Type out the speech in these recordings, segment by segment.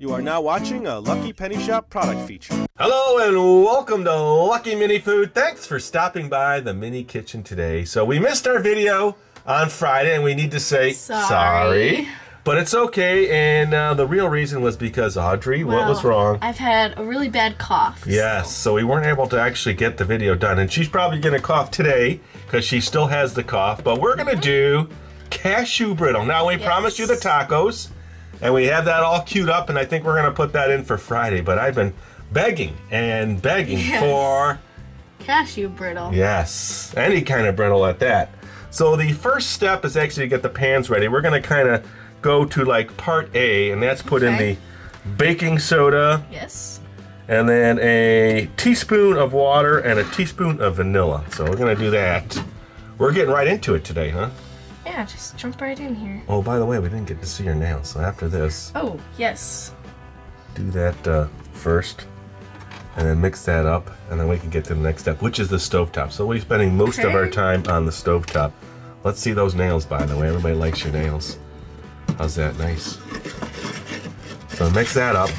You are now watching a Lucky Penny Shop product feature. Hello and welcome to Lucky Mini Food. Thanks for stopping by the mini kitchen today. So we missed our video on Friday and we need to say sorry. But it's okay, and the real reason was because Audrey, what was wrong? I've had a really bad cough. Yes, so we weren't able to actually get the video done, and she's probably going to cough today because she still has the cough, but we're going to do cashew brittle. Now, we promised you the tacos, and we have that all queued up, and I think we're going to put that in for Friday, but I've been begging and begging for cashew brittle. Yes, any kind of brittle at that. So the first step is actually to get the pans ready. We're going to kind of go to like part A, and that's put in the baking soda. Yes. And then a teaspoon of water and a teaspoon of vanilla. So we're gonna do that. We're getting right into it today, huh? Yeah, just jump right in here. Oh, by the way, we didn't get to see your nails. So after this, oh, yes. do that first, and then mix that up, and then we can get to the next step, which is the stovetop. So we'll be spending most of our time on the stovetop. Let's see those nails, by the way. Everybody likes your nails. How's that? Nice. So mix that up.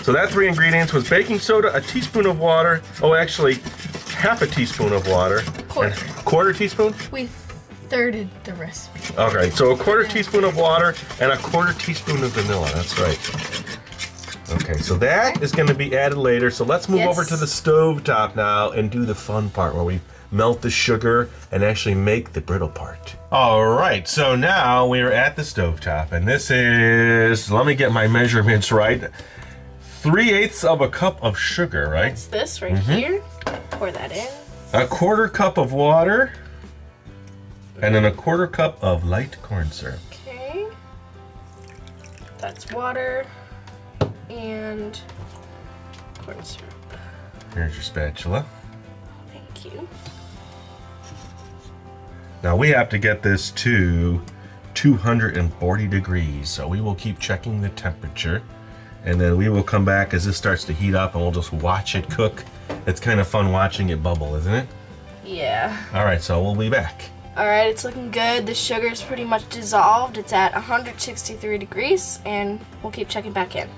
So that three ingredients was baking soda, a teaspoon of water. Oh, actually, half a teaspoon of water. Quarter teaspoon? We thirded the recipe. Okay, so a quarter teaspoon of water and a quarter teaspoon of vanilla. That's right. Okay, so that is going to be added later. So let's move over to the stove top now and do the fun part where we melt the sugar and actually make the brittle part. All right, so now we're at the stovetop, and this is, let me get my measurements right, 3/8 of a cup of sugar, right? It's this right here. Pour that in. A quarter cup of water, and then a quarter cup of light corn syrup. Okay. That's water and corn syrup. Here's your spatula. Thank you. Now we have to get this to 240 degrees, so we will keep checking the temperature, and then we will come back as this starts to heat up and we'll just watch it cook. It's kind of fun watching it bubble, isn't it? Yeah. All right, so we'll be back. All right, it's looking good. The sugar is pretty much dissolved. It's at 163 degrees, and we'll keep checking back in.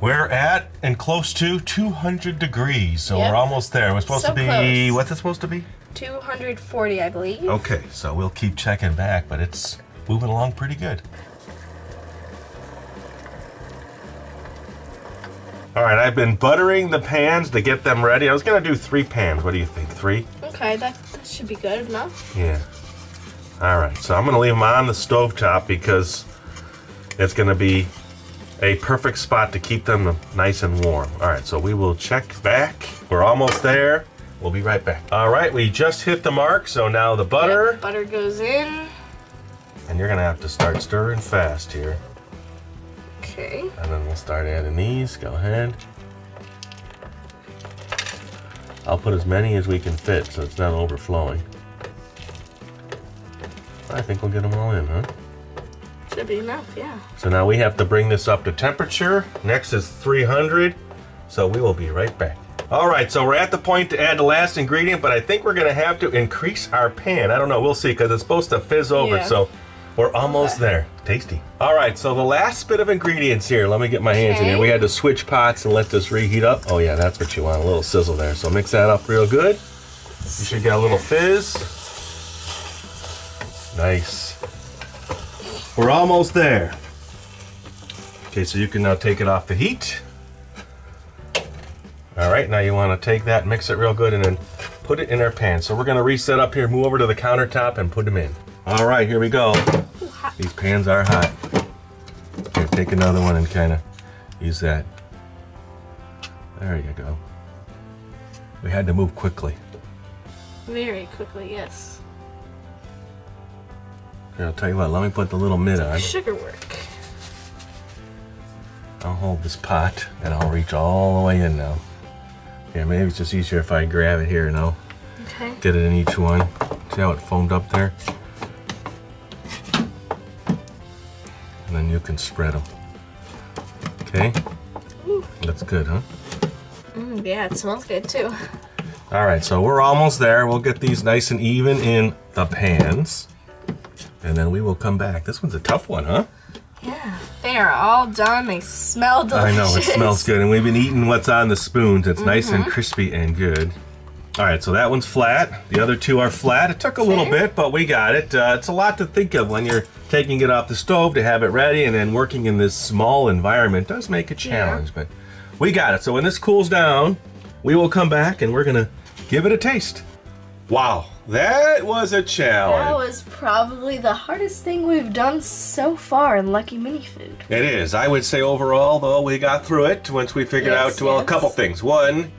We're at and close to 200 degrees, so we're almost there. We're supposed to be, close. what's it supposed to be? 240, I believe. Okay, so we'll keep checking back, but it's moving along pretty good. All right, I've been buttering the pans to get them ready. I was gonna do 3 pans. What do you think, 3? Okay, that should be good enough. Yeah. All right, so I'm gonna leave them on the stovetop because it's gonna be a perfect spot to keep them nice and warm. All right, so we will check back. We're almost there. We'll be right back. All right, we just hit the mark, so now the butter. Yep, butter goes in. And you're gonna have to start stirring fast here. Okay. And then we'll start adding these. Go ahead. I'll put as many as we can fit so it's not overflowing. I think we'll get them all in, huh? Should be enough, yeah. So now we have to bring this up to temperature. Next is 300, so we will be right back. All right, so we're at the point to add the last ingredient, but I think we're gonna have to increase our pan. I don't know, we'll see, because it's supposed to fizz over, so we're almost there. Tasty. All right, so the last bit of ingredients here. Let me get my hands in here. We had to switch pots and let this reheat up. Oh yeah, that's what you want, a little sizzle there. So mix that up real good. You should get a little fizz. Nice. We're almost there. Okay, so you can now take it off the heat. All right, now you want to take that, mix it real good, and then put it in our pan. So we're going to reset up here, move over to the countertop, and put them in. All right, here we go. Ooh, hot. These pans are hot. Here, take another one and kind of use that. There you go. We had to move quickly. Very quickly, yes. Here, I'll tell you what, let me put the little mitt on. Sugar work. I'll hold this pot and I'll reach all the way in now. Yeah, maybe it's just easier if I grab it here and I'll get it in each one. See how it foamed up there? And then you can spread them. Okay? That's good, huh? Yeah, it smells good too. All right, so we're almost there. We'll get these nice and even in the pans. And then we will come back. This one's a tough one, huh? Yeah. They are all done. They smell delicious. I know, it smells good. And we've been eating what's on the spoons. It's nice and crispy and good. All right, so that one's flat. The other two are flat. It took a little bit, but we got it. It's a lot to think of when you're taking it off the stove to have it ready, and then working in this small environment does make a challenge, but we got it. So when this cools down, we will come back and we're gonna give it a taste. Wow, that was a challenge. That was probably the hardest thing we've done so far in Lucky Mini Food. It is. I would say overall, though, we got through it once we figured out, well, a couple things. One,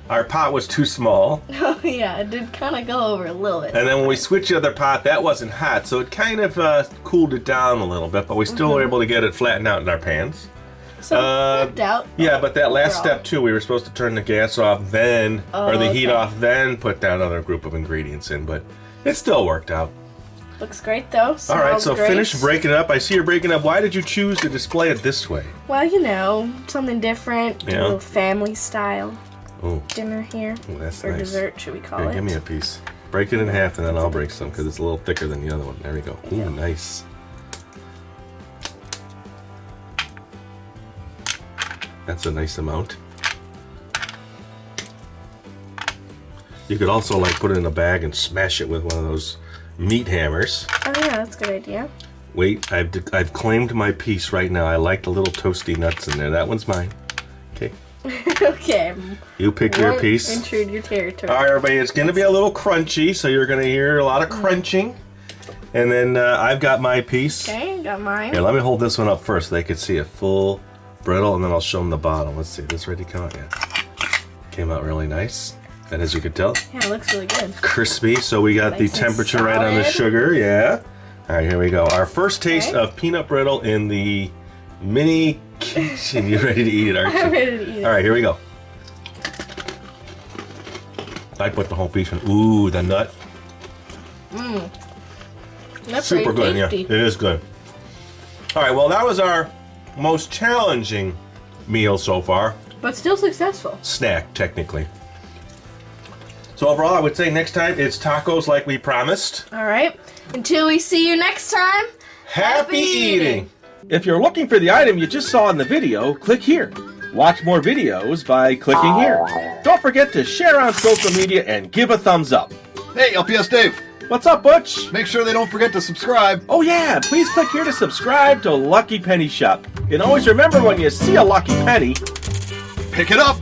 our pot was too small. Oh yeah, it did kind of go over a little bit. And then when we switched the other pot, that wasn't hot, so it kind of cooled it down a little bit, but we still were able to get it flattened out in our pans. So it worked out. Yeah, but that last step too, we were supposed to turn the gas off then, or the heat off then, put that other group of ingredients in, but it still worked out. Looks great though. All right, so great. finish breaking it up. I see you're breaking it up. Why did you choose to display it this way? Well, you know, something different, Yeah. a little family style Oh, dinner here. that's Or nice. dessert, should we call Here, it? give me a piece. Break it in half, and then I'll break some because it's a little thicker than the other one. There we go. Ooh, nice. That's a nice amount. You could also like put it in a bag and smash it with one of those meat hammers. Oh yeah, that's a good idea. Wait, I've claimed my piece right now. I like the little toasty nuts in there. That one's mine. Okay. Okay. You pick your Won't piece. intrude your territory. All right, everybody, it's going to be a little crunchy, so you're going to hear a lot of crunching. And then I've got my piece. Okay, got mine. Here, let me hold this one up first so they can see a full brittle, and then I'll show them the bottom. Let's see, this ready to come out? Yeah. Came out really nice. And as you can tell, Yeah, it looks really good. crispy, so we got Nice the and temperature right on the solid. sugar, yeah. All right, here we go. Our first taste Okay. of peanut brittle in the mini kitchen. You ready to eat it, aren't I'm you? ready to eat it. All right, here we go. I put the whole piece in. Ooh, the nut. That's Super very good, yeah. tasty. It is good. All right, well, that was our most challenging meal so far. But still successful. Snack, technically. So overall, I would say next time it's tacos like we promised. All right. Until we see you next time. Happy eating! If you're looking for the item you just saw in the video, click here. Watch more videos by clicking here. Don't forget to share on social media and give a thumbs up. Hey, LPS Dave, What's up, Butch? make sure they don't forget to subscribe. Oh yeah, please click here to subscribe to Lucky Penny Shop. And always remember, when you see a lucky penny, Pick it up.